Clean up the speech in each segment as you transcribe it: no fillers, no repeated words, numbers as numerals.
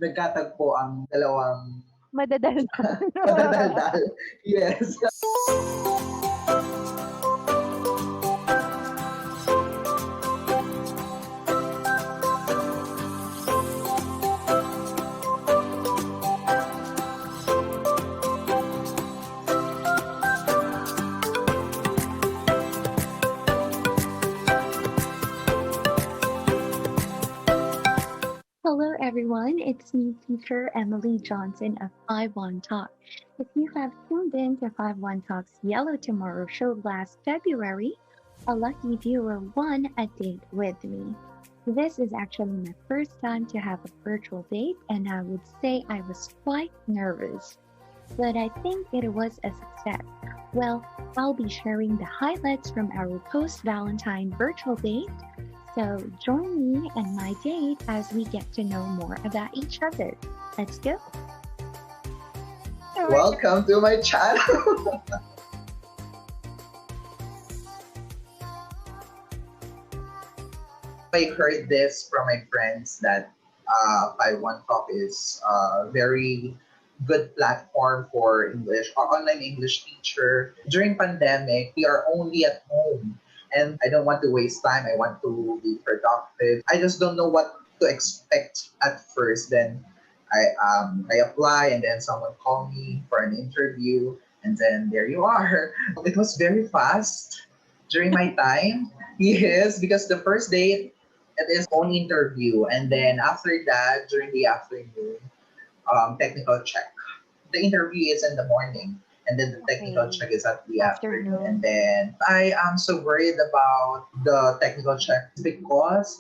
nagkatagpo ang dalawang Madadaldal. madadaldal. Yes. Hello everyone, it's me, teacher Emily Johnson of 51 Talk. If you have tuned in to 51 Talk's Yellow Tomorrow show last February, a lucky viewer won a date with me. This is actually my first time to have a virtual date, and I would say I was quite nervous. But I think it was a success. Well, I'll be sharing the highlights from our post Valentine virtual date, so join me and my date as we get to know more about each other. Let's go. Welcome to my channel. I heard this from my friends that by One Talk is a very good platform for English or online English teacher. During pandemic, we are only at home and I don't want to waste time. I want to be productive. I just don't know what to expect at first. Then I apply and then someone called me for an interview and then there you are. It was very fast during my time. Yes, because the first day it is phone interview and then after that during the afternoon technical check. The interview is in the morning and then the technical Okay. check is at the afternoon. And Afternoon. then I am so worried about the technical check because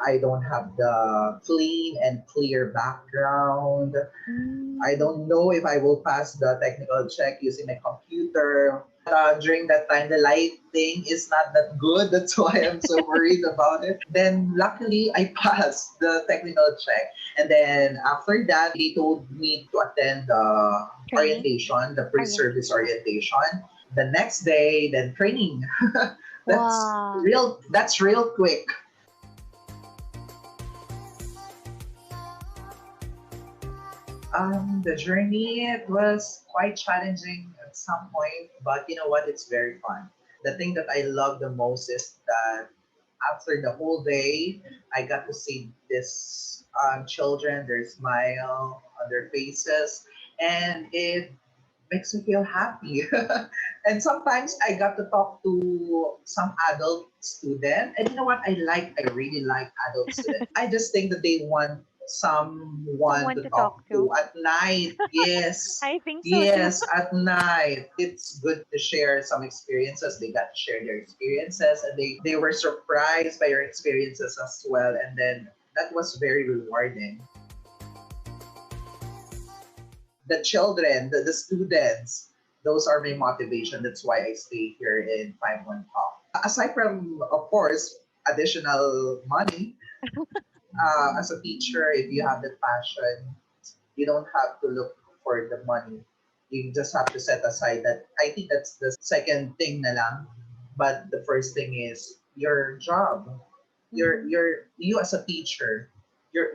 I don't have the clean and clear background. I Mm. don't know if I will pass the technical check using my computer. During that time, the lighting is not that good. That's why I'm so worried about it. Then, luckily, I passed the technical check. And then, after that, they told me to attend the Training? orientation, the pre-service Orientation. orientation. The next day, then training. Wow. That's real quick. The journey it was quite challenging at some point, but you know what? It's very fun. The thing that I love the most is that after the whole day, I got to see this children, their smile on their faces, and it makes me feel happy. And sometimes I got to talk to some adult student, and you know what? I really like adult students. I just think that they want someone Someone to to talk talk to. to at night. Yes. I think so too. Yes, at night. It's good to share some experiences. They got to share their experiences and they were surprised by your experiences as well. And then that was very rewarding. The children, the students, those are my motivation. That's why I stay here in 51 Talk. Aside from, of course, additional money, as a teacher, if you have that passion, you don't have to look for the money. You just have to set aside that. I think that's the second thing na lang. But the first thing is your job. Mm-hmm. You as a teacher, your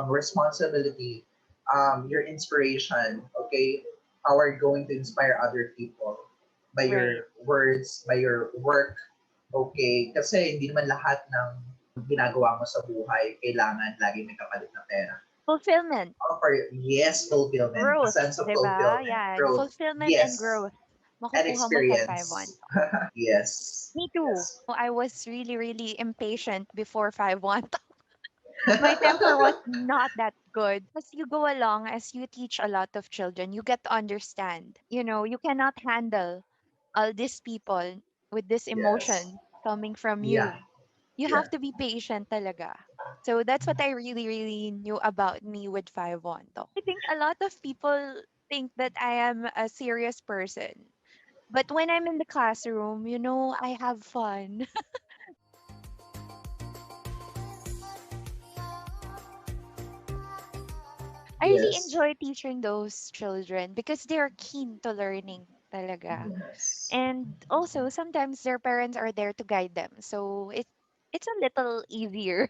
responsibility, your inspiration. Okay, how are you going to inspire other people by Right. your words, by your work? Okay, kasi hindi naman lahat ng ginagawa mo sa buhay kailangan lagi may kapalit na pera. Fulfillment. Offer, yes, fulfillment, a Growth. sense of 'Di ba? fulfillment, Yeah. growth, Fulfillment and yes, growth. and Makukuha mo sa 5-1. experience. Yes, Me too. yes. I was really, really impatient before 5-1. My temper was not that good. As you go along, as you teach a lot of children, you get to understand. You cannot handle all these people with this Yes. emotion coming from Yeah. you. You Yeah. have to be patient talaga. So that's what I really, really knew about me with 5-1. I think a lot of people think that I am a serious person. But when I'm in the classroom, I have fun. I really Yes. enjoy teaching those children because they're keen to learning talaga. Yes. And also sometimes their parents are there to guide them. So it's a little easier.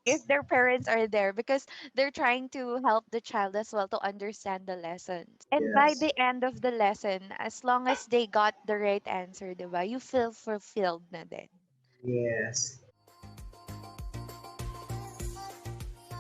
if their parents are there, because they're trying to help the child as well to understand the lessons. And by Yes. the end of the lesson, as long as they got the right answer, diba, you feel fulfilled na din. Yes.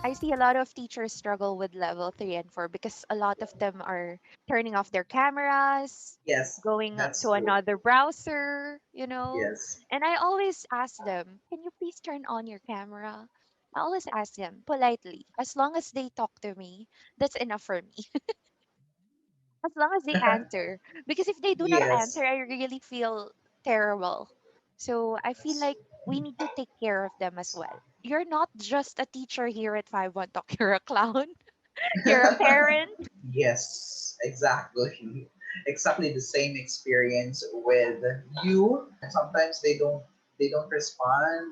I see a lot of teachers struggle with level 3 and 4 because a lot of them are turning off their cameras, Yes. going That's to true. another browser, Yes. And I always ask them, can you please turn on your camera? I always ask them politely. As long as they talk to me, that's enough for me. As long as they answer. Because if they do not answer, Yes. I really feel terrible. So I feel That's like we need to take care of them as well. You're not just a teacher here at 5 Talk, you're a clown. You're a parent. Yes, exactly. Exactly the same experience with you. Sometimes they don't respond,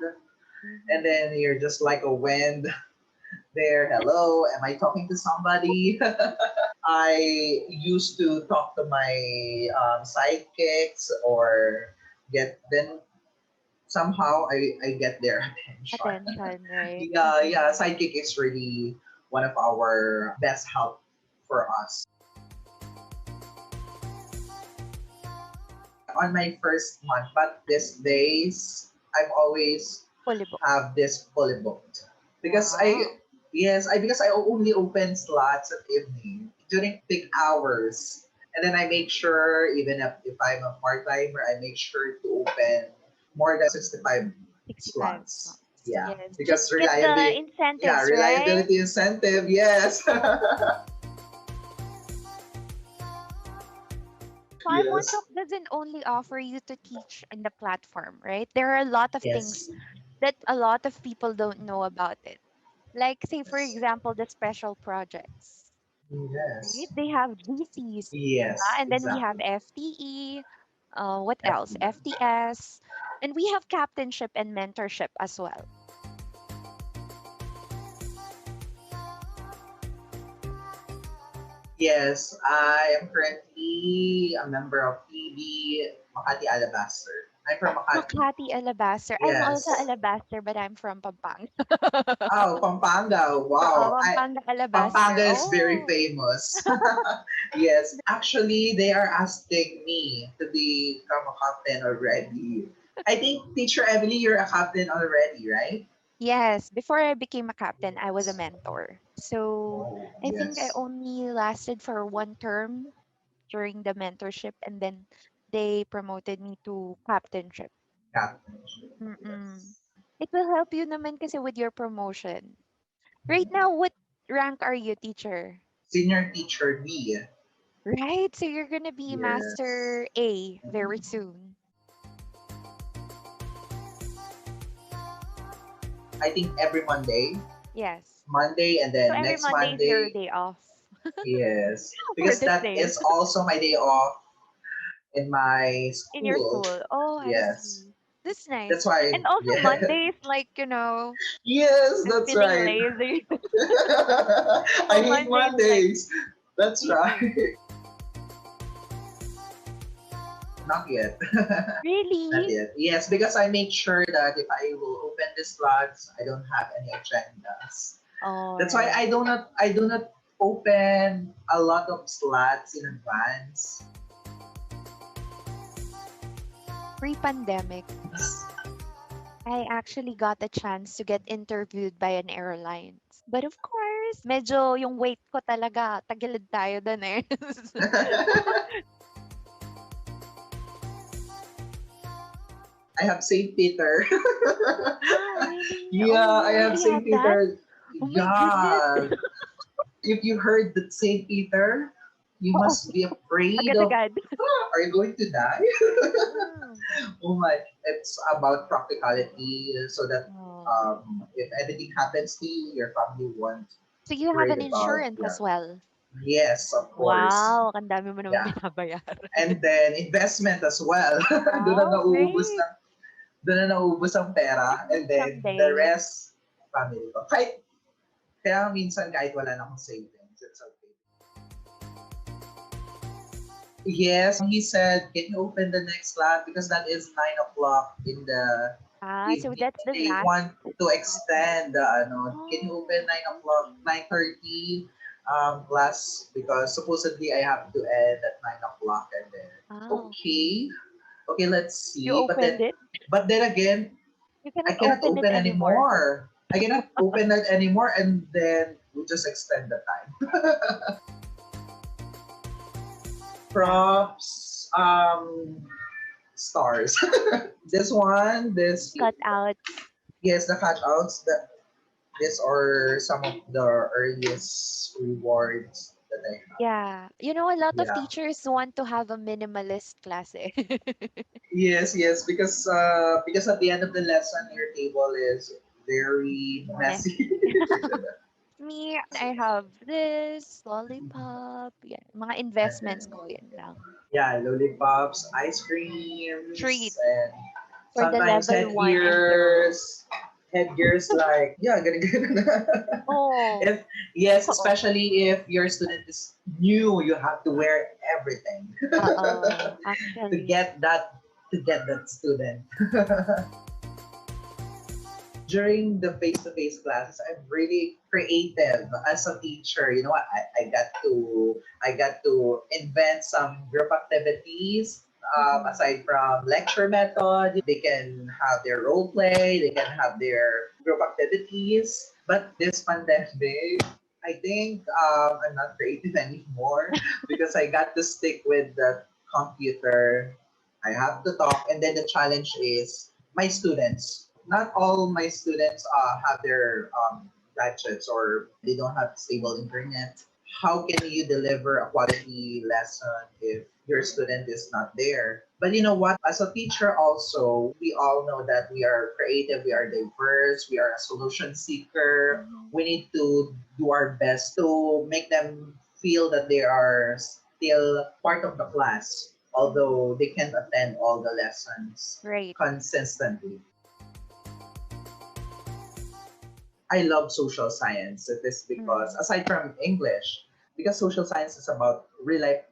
and Mhm. then you're just like a wind there. Hello, am I talking to somebody? I used to talk to my sidekicks or get then somehow I get their attention. Attention, right? Yeah, yeah, Mm-mm. sidekick is really one of our best help for us. On my first month, but these days I've always Fully booked. have this fully booked because Wow. I only open slots at evening during peak hours, and then I make sure even if I'm a part timer, I make sure to open more than 65 65 slots. slots. Yeah, Yes. Just because to get the reliability. Yeah, incentives, right? reliability incentive. Yes. 5 Yes. Talk doesn't only offer you to teach in the platform, right? There are a lot of things Yes. that a lot of people don't know about it. Like, say, for Yes. example, the special projects, right? Yes. They have GCs, Yes. and then we have Exactly. FTE, what else? FB. FTS, and we have captainship and mentorship as well. Yes, I am currently a member of Phbee Makati Alabaster. I'm from Makati. Makati Alabaster. I'm also Yes. Alabaster, but I'm from Pampanga. Oh, Pampanga. Oo, Wow. Pampanga Alabaster. Pampanga is very Oh, famous. Yes. Actually, they are asking me to become a captain already. I think Teacher Emily, you're a captain already, right? yes. Before I became a captain, I was a Yes. mentor. So Oh, I think I yes. only lasted for one term during the mentorship, and then they promoted me to captainship. Captainship. Mm-mm. Yes. It will help you naman kasi with your promotion. Right now, what rank are you, teacher? Senior Teacher B. Right? So you're gonna be Yes. Master A very soon. I think every Monday. Yes. Monday and So then every next Monday is your Monday. day off Yes, for because this that days is also my day off in my in your school. school. Oh, I Yes, see. That's nice. that's why. And also Yeah. Mondays, like, Yes, I'm that's feeling right. lazy. I So hate Mondays, like, Mondays. That's me too. right. Not yet. Not Really? yet. Yes, because I make sure that if I will open the slots, I don't have any agendas. All That's why right. I do not open a lot of slots in advance. Pre-pandemic, I actually got a chance to get interviewed by an airline. But of course, medyo yung weight ko talaga, tagilid tayo dun eh. I have Saint Peter. Ah, really? Oh, Yeah, you I have really Saint have that? Peter. Oh my goodness. Yeah. If you heard that Saint Peter, you Oo, must be afraid of, agad-agad. are you going to die? Mm. Oh my, it's about practicality so that Oh. if anything happens to you, your family won't So you have worried an about, insurance yeah. as well. Yes, of course. Wow, ang dami mo naman Yeah. binabayaran. And then investment as well. Doon na Wow, nauubos great. ng doon na nauubos ang pera, and then the Someday. rest family ko. Kaya minsan kahit wala na akong savings, it's okay. Yes, he said, can you open the next slot? Because that is 9 o'clock in the Ah, If so that's the they last want to class. extend, can you open Oh, 9 o'clock, 9:30 class? Because supposedly I have to end at 9 o'clock, and then okay. okay, okay, let's You see. opened it? But then again, You I cannot cannot open it open anymore. anymore. I cannot open it anymore, and then we just extend the time. Yeah. Props, stars. This one, this Cutouts. yes, the cutouts. These are some of the earliest rewards that I have. Yeah. You know, a lot of Yeah. teachers want to have a minimalist class eh. Yes, yes, because at the end of the lesson, your table is very messy. Messy. Me, I have this lollipop. Yeah, mga investments ko yan lang. Yeah, lollipops, ice creams, Treat and for the sometimes level 1 and 2. headgears like yeah, ganun. Oh, If yes, oo. especially if your student is new, you have to wear everything Oo, to actually. get that student. During the face-to-face classes, I'm really creative as a teacher. You know what? I got to invent some group activities. Mm-mm. Aside from lecture method, they can have their role play, they can have their group activities. But this pandemic, I think I'm not creative anymore because I got to stick with the computer. I have to talk, and then the challenge is my students. Not all my students have their gadgets or they don't have stable internet. How can you deliver a quality lesson if your student is not there? But you know what? As a teacher, also, we all know that we are creative, we are diverse, we are a solution seeker. Mhm. We need to do our best to make them feel that they are still part of the class, Mhm. although they can't attend all the lessons Right. consistently. I love social science. It is because, Mm. aside from English, because social science is about real life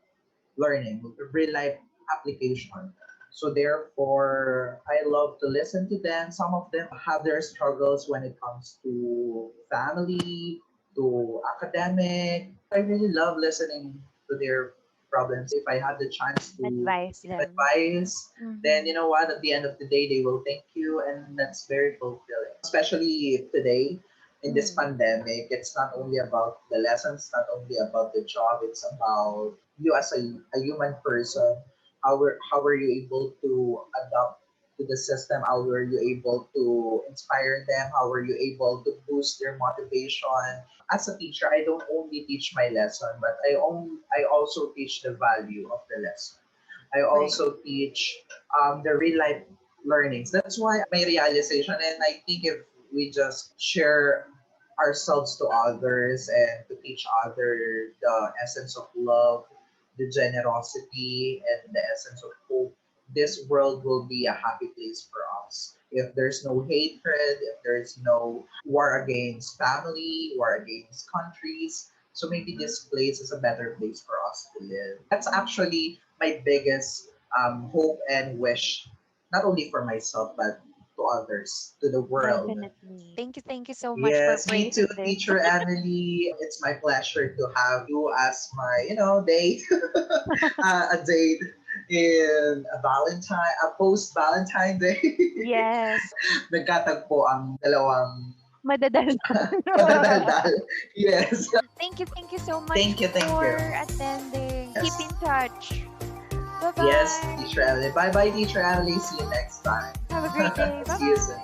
learning, real life application. So therefore, I love to listen to them. Some of them have their struggles when it comes to family, to academic. I really love listening to their problems. If I had the chance to Advise give them. advice, then you Mhm. know what? At the end of the day, they will thank you, and that's very fulfilling. Especially today in this Mm. pandemic, it's not only about the lessons, not only about the job. It's about you as a human person. How are you able to adapt to the system? How were you able to inspire them? How were you able to boost their motivation? As a teacher, I don't only teach my lesson, but I also teach the value of the lesson. I Right. also teach the real life learnings. That's why my realization, and I think if we just share ourselves to others and to teach others the essence of love, the generosity, and the essence of hope, this world will be a happy place for us. If there's no hatred, if there's no war against family, war against countries, so maybe Mhm. this place is a better place for us to live. That's Mhm. actually my biggest hope and wish, not only for myself, but to others, to the world. Definitely. Thank you so much for Yes, me too, praising this. teacher Emily. It's my pleasure to have you as my, date, a date in a Valentine, a post Valentine Day. Yes. Nagkatagpo ang dalawang Madadal. madadaldal. Yes. Thank you so much Thank you, thank you. for attending. Keep Yes. in touch. Yes, Bye-bye. teacher Emily. Bye bye, teacher Emily. See you next time. Have a great day. See you Bye-bye. soon.